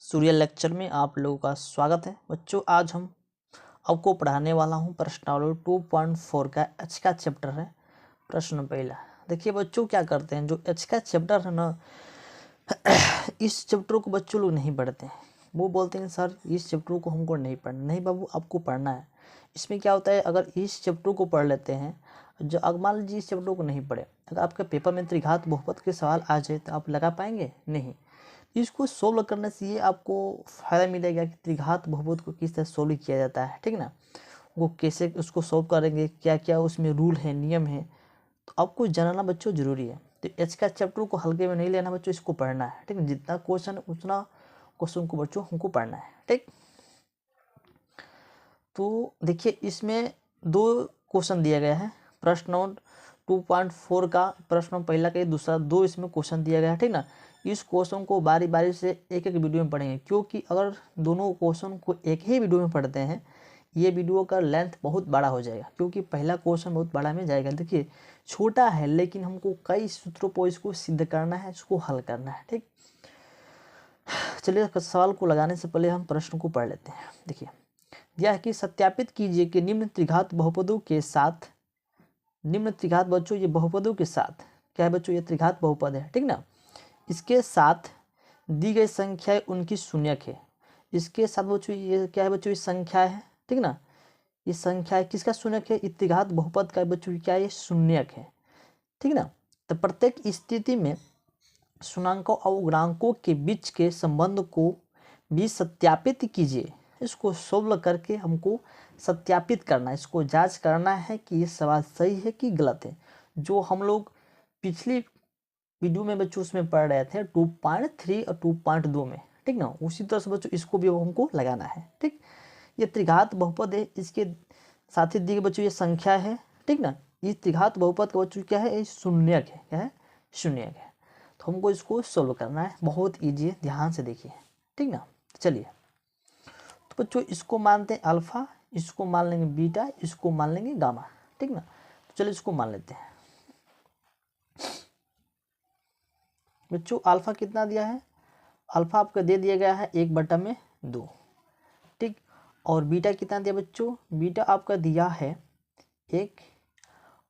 सूर्य lecture में आप लोगों का स्वागत है बच्चों। आज हम आपको पढ़ाने वाला हूं प्रश्नावली 2.4 का एच का चैप्टर है। प्रश्न पहला देखिए बच्चों, क्या करते हैं जो एच का चैप्टर है ना, इस चैप्टर को बच्चों लोग नहीं पढ़ते हैं। वो बोलते हैं सर इस चैप्टर को हमको नहीं पढ़ना। नहीं बाबू, आपको पढ़ना है। इसमें क्या होता है, अगर इस चैप्टर को पढ़ लेते हैं, जो अगर मान लीजिए इस चैप्टर को नहीं पढ़े, अगर आपके पेपर में त्रिघात बहुपद के सवाल आ जाए तो आप लगा पाएंगे नहीं। इसको सोल्व करने से ये आपको फायदा मिलेगा कि त्रिघात बहुपद को किस तरह सोल्व किया जाता है, ठीक ना। वो कैसे उसको सोल्व करेंगे, क्या क्या उसमें रूल है, नियम है, तो आपको जानना बच्चों जरूरी है। तो एच का चैप्टर को हल्के में नहीं लेना बच्चों, इसको पढ़ना है, ठीक है। जितना क्वेश्चन उतना क्वेश्चन को बच्चों हमको पढ़ना है, ठीक। तो देखिए इसमें दो क्वेश्चन दिया गया है। प्रश्न 2.4 का प्रश्न पहला का दूसरा, दो इसमें क्वेश्चन दिया गया है, ठीक ना। इस क्वेश्चन को बारी बारी से एक एक वीडियो में पढ़ेंगे, क्योंकि अगर दोनों क्वेश्चन को एक ही वीडियो में पढ़ते हैं, ये वीडियो का लेंथ बहुत बड़ा हो जाएगा, क्योंकि पहला क्वेश्चन बहुत बड़ा में जाएगा। देखिए छोटा है लेकिन हमको कई सूत्रों पर इसको सिद्ध करना है, इसको हल करना है, ठीक। चलिए सवाल को लगाने से पहले हम प्रश्न को पढ़ लेते हैं। देखिए यह है कि सत्यापित कीजिए कि निम्न त्रिघात बहुपदों के साथ, निम्न त्रिघात बच्चों ये बहुपदों के साथ क्या है बच्चों, ये त्रिघात बहुपद है, ठीक ना। इसके साथ दी गई संख्या उनकी शून्यक है। इसके साथ बच्चों ये क्या है बच्चों, ये संख्या है, ठीक ना। ये संख्या है, किसका शून्यक है, त्रिघात बहुपद का बच्चों क्या है, ये शून्यक है, ठीक ना। तो प्रत्येक स्थिति में शून्यांकों और गुणांकों के बीच के संबंध को भी सत्यापित कीजिए। इसको सोल्व करके हमको सत्यापित करना है, इसको जांच करना है कि ये सवाल सही है कि गलत है। जो हम लोग पिछली वीडियो में बच्चों उसमें पढ़ रहे थे 2.3 और 2.2 में, ठीक ना, उसी तरह से बच्चों इसको भी हमको लगाना है, ठीक। ये त्रिघात बहुपद है, इसके साथ ही दी गई बच्चों ये संख्या है, ठीक ना। ये त्रिघात बहुपद का बच्चों क्या है, ये शून्यक है, क्या है, शून्यक है। तो हमको इसको सोल्व करना है, बहुत ईजी है, ध्यान से देखिए, ठीक ना। चलिए तो बच्चों इसको मानते हैं अल्फा, इसको मान लेंगे बीटा, इसको मान लेंगे गामा, ठीक ना। तो चलिए इसको मान लेते हैं बच्चों। अल्फा कितना दिया है, अल्फा आपका दे दिया गया है 1/2, ठीक। और बीटा कितना दिया बच्चों, बीटा आपका दिया है 1।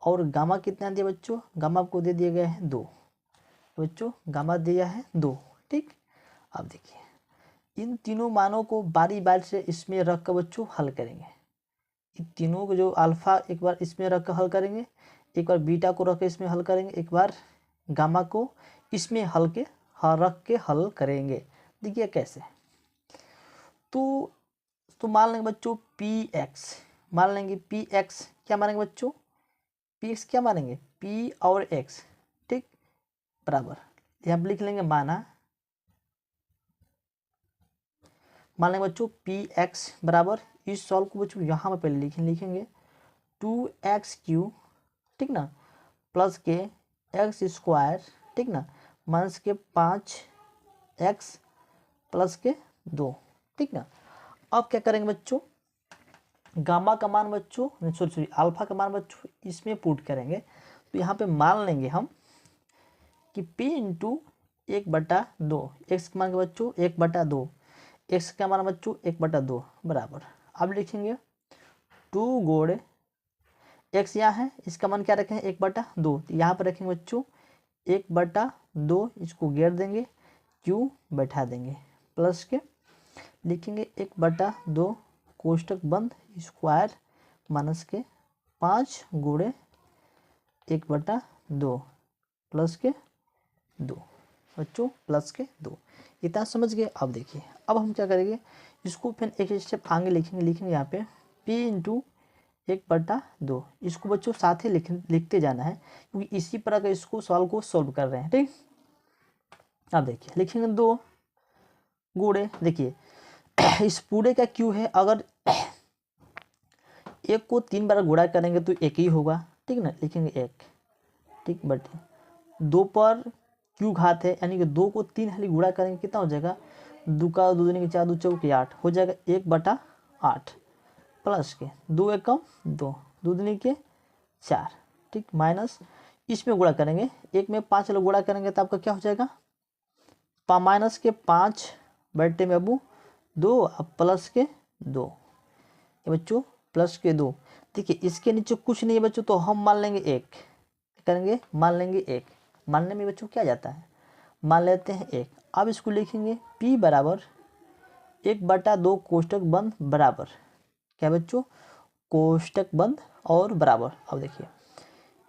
और गामा कितना दिया बच्चों, गामा आपको दे दिया गया है 2 बच्चों, गामा दिया है 2, ठीक। अब देखिए इन तीनों मानों को बारी बारी से इसमें रख कर बच्चों हल करेंगे। इन तीनों को जो अल्फा एक बार इसमें रख कर हल करेंगे, एक बार बीटा को रख कर इसमें हल करेंगे, एक बार गामा को इसमें रख के हल करेंगे। देखिए कैसे, तो मान लेंगे बच्चों पी एक्स, मान लेंगे पी एक्स, क्या मानेंगे बच्चों, पी एक्स क्या मानेंगे, पी और एक्स, ठीक, बराबर यहाँ लिख लेंगे मान लेंगे बच्चों पी एक्स बराबर, इस सॉल्व को बच्चों यहाँ पर पहले लिखेंगे 2x3, ठीक ना, प्लस के एक्स स्क्वायर, ठीक ना, माइनस के 5x प्लस के 2, ठीक ना। अब क्या करेंगे बच्चों, गामा का मान बच्चों, सॉरी अल्फा का मान बच्चों इसमें पुट करेंगे। तो यहाँ पे मान लेंगे हम कि p इंटू 1/2, एक्स का मान बच्चों 1/2, एक्स का मान बच्चों 1/2 बराबर। अब लिखेंगे 2 गोड़े एक्स यहाँ है, इसका मान क्या रखेंगे 1/2, यहाँ पर रखेंगे बच्चों 1/2, इसको घेर देंगे, क्यू बैठा देंगे, प्लस के लिखेंगे 1/2 कोष्टक बंद, स्क्वायर माइनस के 5 गुणे 1/2 प्लस के 2 बच्चों, प्लस के 2। इतना समझ गए। अब देखिए अब हम क्या करेंगे, इसको फिर एक स्टेप आगे लिखेंगे यहाँ पे p इंटू 1/2, इसको बच्चों साथ ही लिखते जाना है, क्योंकि इसी प्रकार का इसको सवाल को सोल्व कर रहे हैं, ठीक। अब देखिए लिखेंगे 2 गुणे, देखिए इस पूरे का क्यू है, अगर एक को 3 बार गुणा करेंगे तो एक ही होगा, ठीक ना, लिखेंगे 1, ठीक, बटे 2 पर क्यू घात है, यानी कि 2 को 3 हाली गुणा करेंगे कितना हो जाएगा, 2 का 2 दूनी के 4, 2 चौके 8 हो जाएगा 1/8, प्लस के 2 एकम 2, 2 दूनी के 4, ठीक, माइनस इसमें गुणा करेंगे, एक में 5 लोग गुणा करेंगे तो आपका क्या हो जाएगा, माइनस के 5 बट्टे में अबू 2 अब प्लस के 2, ये बच्चों प्लस के 2। देखिए इसके नीचे कुछ नहीं है बच्चों, तो हम मान लेंगे 1, करेंगे मान लेंगे 1। मानने में बच्चों क्या जाता है, मान लेते हैं 1। अब इसको लिखेंगे p बराबर 1/2 कोष्टक बंद बराबर क्या बच्चों, कोष्टक बंद और बराबर। अब देखिए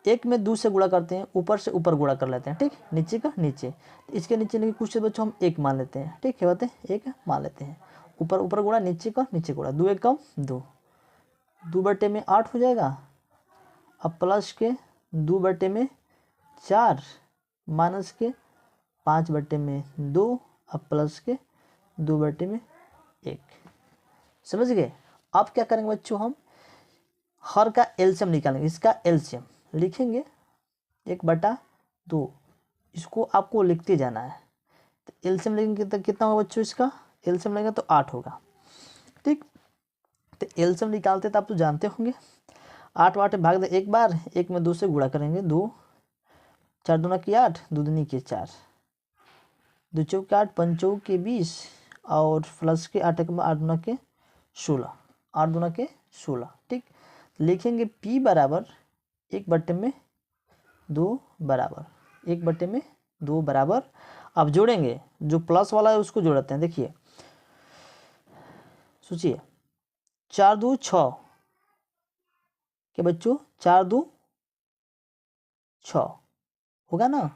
1 में 2 से गुणा करते हैं, ऊपर से ऊपर गुणा कर लेते हैं, ठीक, नीचे का नीचे, तो इसके नीचे नहीं कुछ बच्चों हम 1 मान लेते हैं, ठीक है, बातें 1 मान लेते हैं, ऊपर ऊपर गुणा नीचे का नीचे गुणा, 2 1 कम 2, 2/8 हो जाएगा। अब प्लस के 2/4 माइनस के 5/2, अब प्लस के 2/1। समझ गए। अब क्या करेंगे बच्चों, हम हर का एलसीएम निकालेंगे, इसका एलसीएम लिखेंगे 1/2, इसको आपको लिखते जाना है। तो एलसीएम लेंगे तो कितना होगा बच्चों, इसका एलसीएम लेंगे तो 8 होगा, ठीक। तो एलसीएम निकालते तो आप तो जानते होंगे, 8 8 भाग दे एक बार, 1 में 2 से गुणा करेंगे, 2 4 दूना की 8, 2 दूनी की 4, 2 चौक 8, 5 चौक के 20 और प्लस के 8 1 8 दूना के 16, 8 दूना के 16, ठीक। लिखेंगे p बराबर 1/2 बराबर 1/2 बराबर। अब जोड़ेंगे, जो प्लस वाला है उसको जोड़ते हैं। देखिए सोचिए 4 2 6 क्या बच्चों, 4 2 6 होगा ना।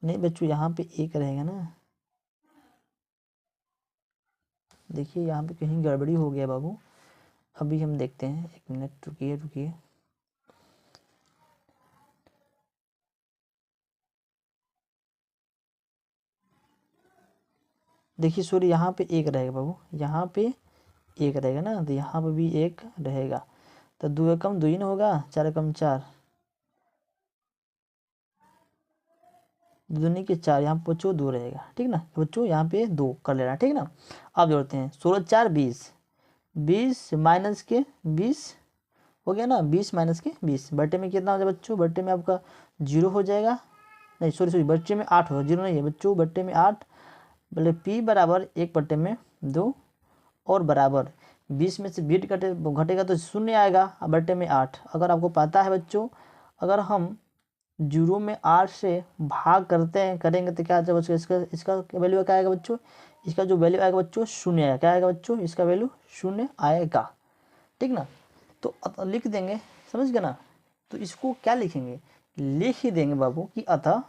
नहीं बच्चों यहाँ पे 1 रहेगा ना, देखिए यहाँ पे कहीं गड़बड़ी हो गया बाबू, अभी हम देखते हैं, 1 मिनट रुकिए रुकिए। देखिए सॉरी, यहाँ पे 1 रहेगा बाबू, यहाँ पे 1 रहेगा ना, तो यहाँ पे भी 1 रहेगा, तो 2 एकम 2 ही ना होगा, 4 एकम 4, 2 दूनी के 4, यहाँ पे बच्चों 2 रहेगा, ठीक ना बच्चों, यहाँ पे 2 कर लेना, ठीक ना। अब जोड़ते हैं 16 4 20, 20 माइनस के 20 हो गया ना, 20 माइनस के 20, बट्टे में कितना हो जाएगा बच्चों, बट्टे में आपका 0 हो जाएगा, नहीं सॉरी सॉरी, बच्चे में 8 होगा, 0 नहीं है बच्चों, बट्टे में 8, बोले p बराबर 1/2 और बराबर 20 में से 20 घटेगा तो 0 आएगा, अब बट्टे में 8। अगर आपको पता है बच्चों, अगर हम 0 में 8 से भाग करेंगे तो क्या आएगा बच्चों, इसका वैल्यू क्या आएगा बच्चों, इसका जो वैल्यू आएगा बच्चों 0 आएगा, क्या आएगा बच्चों, इसका वैल्यू 0 आएगा, ठीक ना। तो लिख देंगे, समझ गए ना। तो इसको क्या लिखेंगे, लिख ही देंगे बाबू कि अतः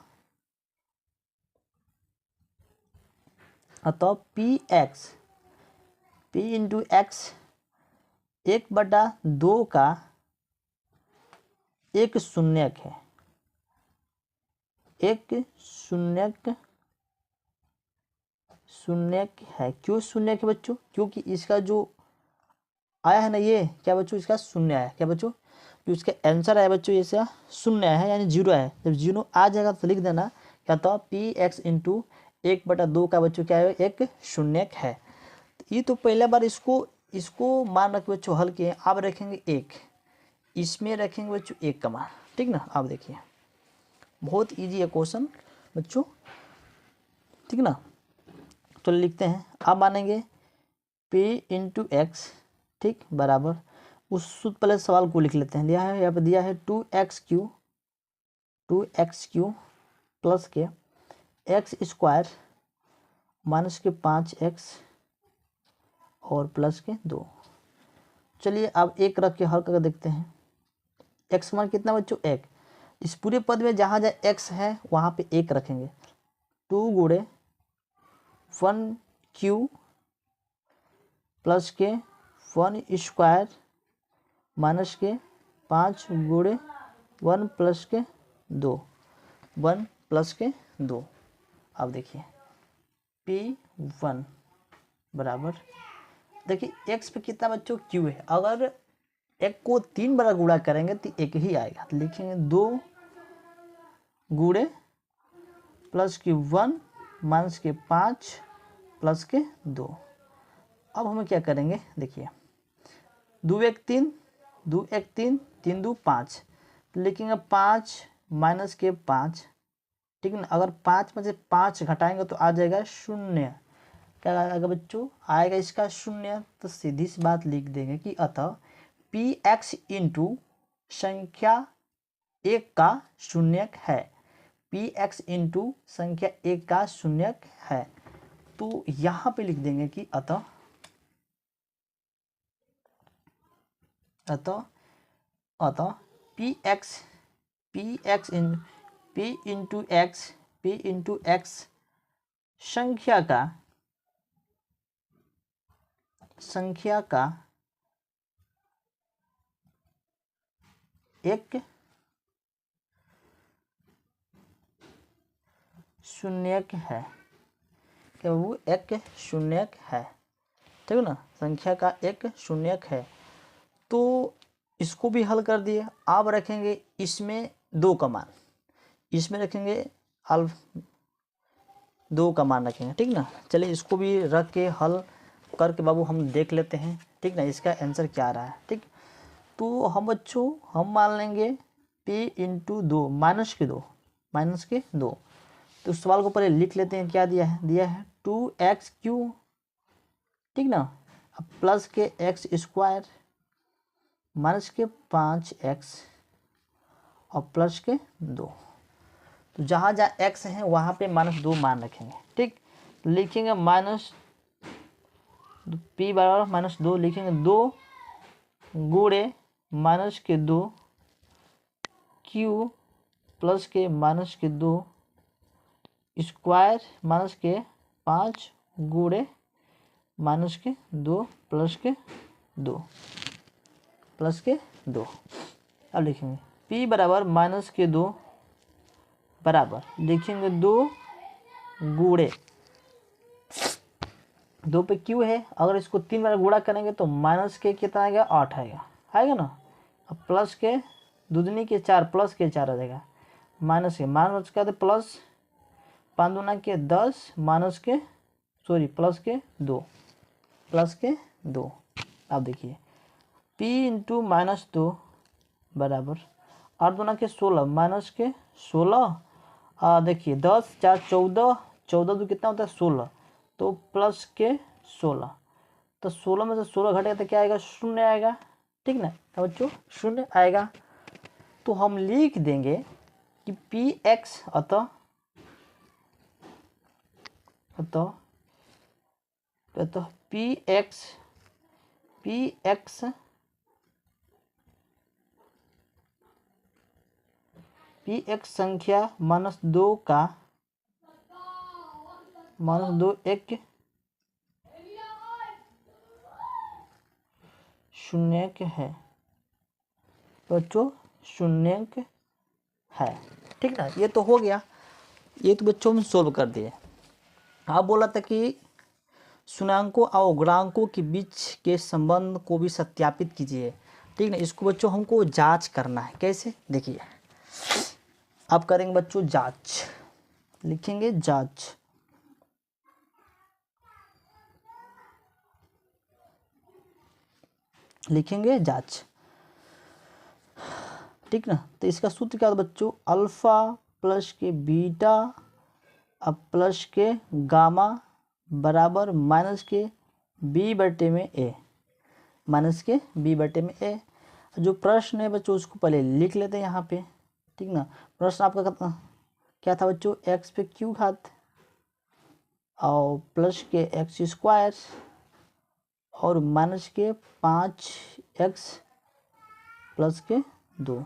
p इंटू एक्स 1/2 का एक शून्यक है, एक शून्यक है। क्यों शून्यक है बच्चों, क्योंकि इसका जो आया है ना ये क्या बच्चों, इसका 0 आया, क्या बच्चों, जो इसका आंसर आया बच्चों इसका 0 है, यानी 0 है। जब 0 आ जाएगा तो लिख देना क्या, तो px इंटू 1/2 का बच्चों क्या है, एक शून्यक है। ये तो पहला बार इसको मान रख बच्चों हल किए, आप रखेंगे 1, इसमें रखेंगे बच्चों 1 का मान, ठीक ना। आप देखिए बहुत इजी है क्वेश्चन बच्चों, ठीक ना। तो लिखते हैं, आप मानेंगे p इंटू एक्स, ठीक, बराबर उस पहले सवाल को लिख लेते हैं, लिया है यहाँ पे दिया है 2x³ प्लस के x² माइनस के 5x और प्लस के 2। चलिए अब 1 रख के हल करके देखते हैं। x मान कितना बच्चों 1, इस पूरे पद में जहाँ जहाँ x है वहाँ पे 1 रखेंगे, 2 गुणे 1q प्लस के 1² माइनस के 5 गुणे 1 प्लस के 2, 1 प्लस के 2। अब देखिए p1 बराबर, देखिए x पे कितना बच्चों q है, अगर 1 को 3 बार गुणा करेंगे तो 1 ही आएगा, तो लिखेंगे 2 गुणे प्लस के 1 माइनस के 5 प्लस के 2। अब हमें क्या करेंगे, देखिए 2 1 3, 2 1 3, 3 2 5, तो लिखेंगे 5 माइनस के 5, ठीक है ना। अगर 5 में से 5 घटाएंगे तो आ जाएगा 0। क्या आएगा बच्चों, आएगा इसका 0। तो सीधी सी बात लिख देंगे कि अतः पी एक्स इंटू संख्या 1 का शून्यक है, पी एक्स इंटू संख्या 1 का शून्यक है। तो यहाँ पे लिख देंगे कि अतः पी इंटू एक्स संख्या का एक शून्यक है, क्या वो एक शून्यक है, ठीक है ना, संख्या का एक शून्यक है। तो इसको भी हल कर दिए। अब रखेंगे इसमें 2 का मान, इसमें रखेंगे 2 का मान रखेंगे, ठीक ना। चलिए इसको भी रख के हल करके बाबू हम देख लेते हैं, ठीक ना, इसका आंसर क्या आ रहा है। ठीक, तो हम बच्चों हम मान लेंगे p इंटू 2 माइनस के 2। तो सवाल को पहले लिख लेते हैं, क्या दिया है 2x क्यू, ठीक ना, अब प्लस के x स्क्वायर माइनस के 5x और प्लस के 2। तो जहाँ x है वहाँ पे -2 मान रखेंगे, ठीक। लिखेंगे माइनस p बराबर -2, लिखेंगे 2 गुणे माइनस के 2 q प्लस के -2 स्क्वायर माइनस के 5 गुणे माइनस के 2 प्लस के 2। अब लिखेंगे p बराबर -2 बराबर लिखेंगे 2 गुणे 2 पे q है, अगर इसको 3 बार गुणा करेंगे तो माइनस के कितना आएगा 8 आएगा ना। अब प्लस के दूनी के 4 प्लस के 4 आ जाएगा, माइनस का तो प्लस 5 दूना के 10 प्लस के 2। अब देखिए p इंटू -2 बराबर 8 दूना के 16 माइनस के 16, देखिए 10 4 14, 14 दो कितना होता है 16, तो प्लस के 16। तो 16 में से 16 घटेगा तो क्या आएगा 0 आएगा, ठीक ना। तो बच्चों 0 आएगा। तो हम लिख देंगे कि पी एक्स अतः पी एक्स संख्या -2 का -2 एक शून्यक है, बच्चों शून्यक है, ठीक ना। ये तो हो गया, ये तो बच्चों हम सोल्व कर दिए। आप बोला था कि शून्याङ्कों और गुणांकों के बीच के संबंध को भी सत्यापित कीजिए, ठीक ना। इसको बच्चों हमको जांच करना है, कैसे देखिए आप करेंगे बच्चों जांच, लिखेंगे जांच, लिखेंगे जांच, ठीक ना। तो इसका सूत्र क्या होता है बच्चों, अल्फा प्लस के बीटा अब प्लस के गामा बराबर माइनस के बी बटे में ए, जो प्रश्न है बच्चों उसको पहले लिख लेते हैं यहाँ पे, ठीक ना। प्रश्न आपका क्या था बच्चों, एक्स पे क्यू घात और प्लस के एक्स स्क्वायर और माइनस के 5x प्लस के 2।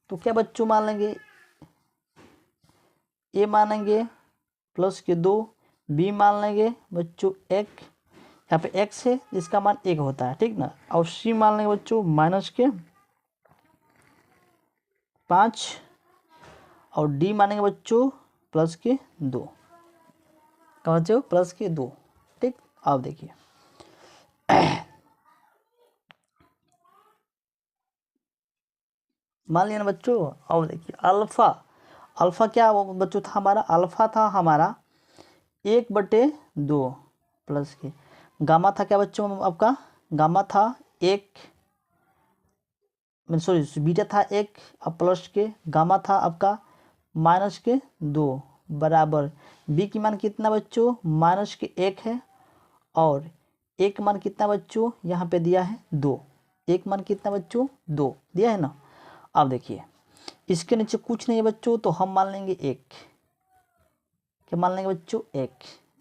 तो क्या बच्चों मान लेंगे, ए मानेंगे प्लस के 2, बी मान लेंगे बच्चों 1, यहाँ पे x है जिसका मान 1 होता है, ठीक ना, और सी मान लेंगे बच्चों माइनस के 5 और डी मानेंगे बच्चों प्लस के 2, क्या बच्चों प्लस के 2, ठीक। अब देखिए मान लिया ना बच्चों। अब देखिए अल्फा क्या बच्चों था हमारा, अल्फा था हमारा 1/2 प्लस के गामा था क्या बच्चों आपका, गामा था 1, सॉरी बीटा था 1 अब प्लस के, गामा था आपका -2 बराबर बी की मान कितना बच्चों -1 है, और एक मान कितना बच्चों यहाँ पे दिया है 2, एक मान कितना बच्चों 2 दिया है ना। अब देखिए इसके नीचे कुछ नहीं है बच्चों, तो हम मान लेंगे 1, क्या मान लेंगे बच्चों 1,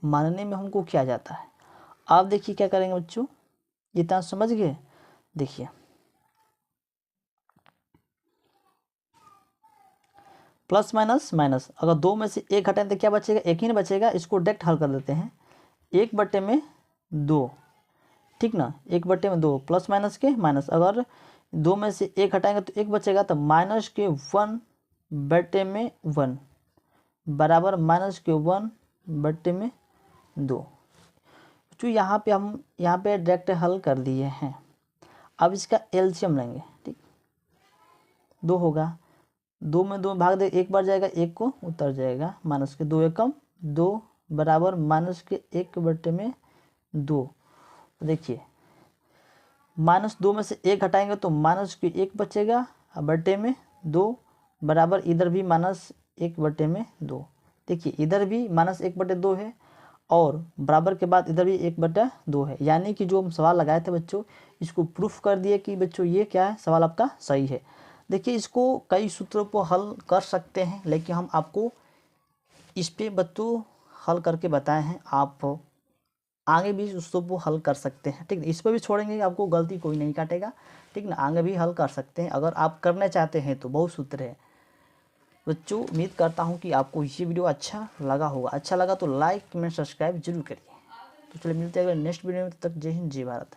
मानने में हमको क्या जाता है। आप देखिए क्या करेंगे बच्चों, इतना समझ गए। देखिए प्लस माइनस माइनस, अगर 2 में से 1 हटाएं तो क्या बचेगा, 1 ही ना बचेगा। इसको डायरेक्ट हल कर देते हैं, 1/2 ठीक ना, 1/2 प्लस माइनस के माइनस, अगर 2 में से 1 हटाएंगे तो 1 बचेगा, तो -1/1 बराबर -1/2। तो यहाँ पे हम डायरेक्ट हल कर दिए हैं। अब इसका एलसीएम लेंगे, ठीक 2 होगा, 2 में 2 भाग दे 1 बार जाएगा, 1 को उतर जाएगा, माइनस के 2 एकम 2 बराबर -1/2। देखिए -2 में से 1 हटाएंगे तो -1 बचेगा, बटे में 2 बराबर इधर भी -1/2। देखिए इधर भी -1/2 है, और बराबर के बाद इधर भी 1/2 है, यानी कि जो हम सवाल लगाए थे बच्चों, इसको प्रूफ कर दिए कि बच्चों ये क्या है, सवाल आपका सही है। देखिए इसको कई सूत्रों को हल कर सकते हैं, लेकिन हम आपको इस पे बच्चों हल करके बताए हैं, आप आगे भी उसको वो हल कर सकते हैं, ठीक है। इस पर भी छोड़ेंगे, आपको गलती कोई नहीं काटेगा, ठीक ना, आगे भी हल कर सकते हैं अगर आप करना चाहते हैं तो, बहुत सूत्र है बच्चों। उम्मीद करता हूँ कि आपको ये वीडियो अच्छा लगा होगा, अच्छा लगा तो लाइक कमेंट सब्सक्राइब जरूर करिए। तो चलिए मिलते हैं अगले नेक्स्ट वीडियो में, तब तक जय हिंद जय भारत।